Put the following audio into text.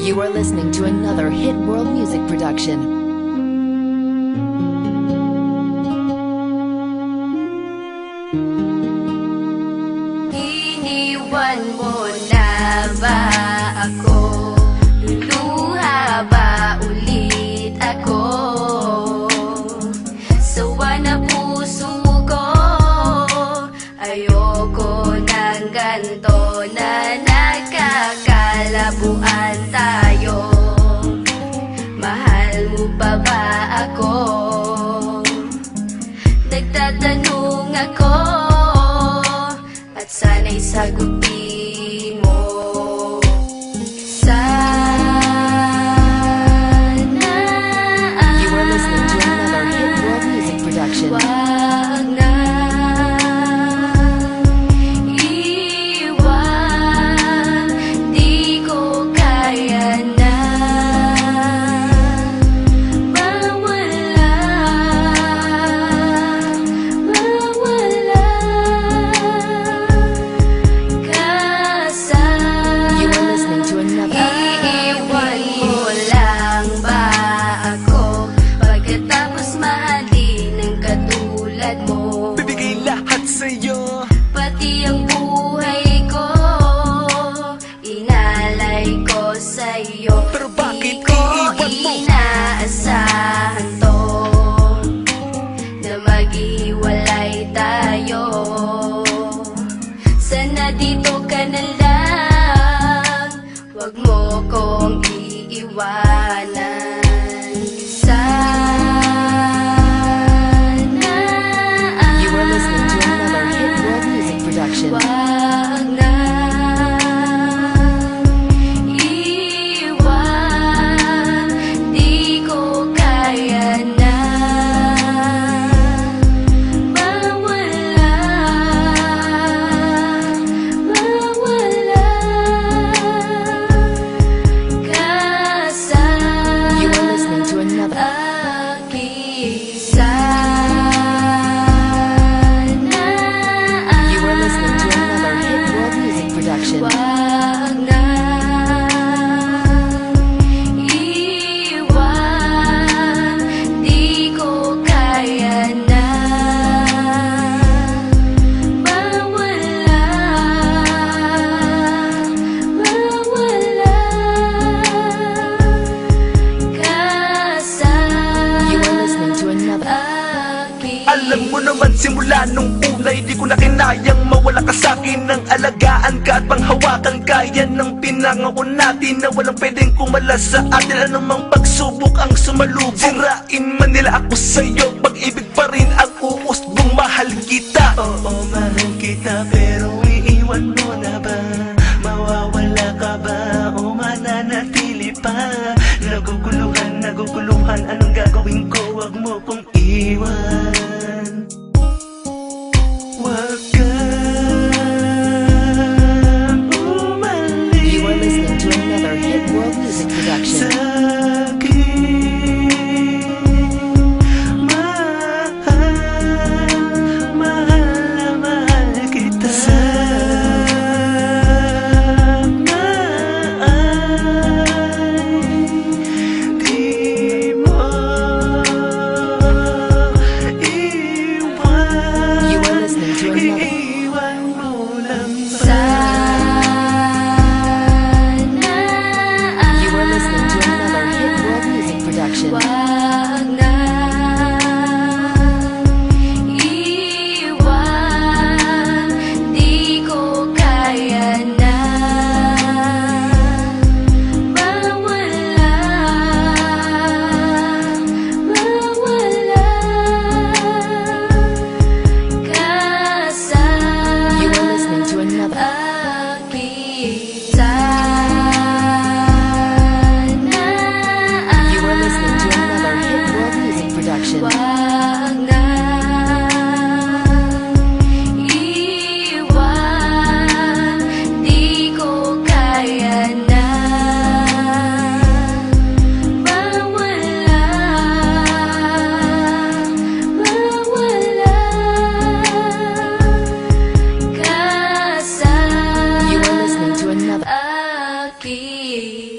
You are listening to another Hit World Music production. Iniwan mo na ba ako? Luluha ba ulit ako? Sawa na puso ko, ayoko ng ganto na nagkakalabuan tayo. Mahal mo pa ba ako? Nagtatanong ako at sana'y sagutin mo. Sana You are listening to another Hit World Music production. wag na iwan, di ko kaya na mawala, ka sa You are listening to another. iiwan mo lang ba ako pagkatapos mahalin ng katulad mo? Bibigay lahat sa'yo. Pati ang buhay ko inalay ko sa'yo. Pero bakit Di ko iiwan mo? inaasahan to na maghiwalay tayo. Sana dito ka na lang, wag mo kong iiwanan. Sana You are listening to another Hit World Music production. wag na iwan, di ko kaya na mawala, ka sa You are listening to another. aking. Sana You are listening to another Hit World Music production. wag na iwan, di ko kaya na mawala, ka sa You are listening to another. aking. Alam mo naman simula nung unay, di ko na kinayang mawala ka sa'kin. Nang alagaan ka at panghawakan ka, yan ang pinangako natin na walang pwedeng kumala sa atin. Anumang pagsubok ang sumalubong, sirain man nila ako sa'yo, pag-ibig pa rin ang uusbong. Mahal kita, oo mahal kita, pero iiwan mo na ba? Mawawala ka ba o mananatili pa? Naguguluhan, anong gagawin ko? Wag mo kong iwan. Wag kang umalis You are listening to another Hit World Music production. sa'kin. Mahal kita. Sana ay di mo iwan. You are listening to another. Iiwan mo lang ba? Sana You are listening to another Hit World Music production. wag na iwan, di ko kaya na mawala, ka sa You are listening to another. aking. Sana You are listening to another Hit World Music production. wag na iwan, di ko kaya na mawala, ka sa sakit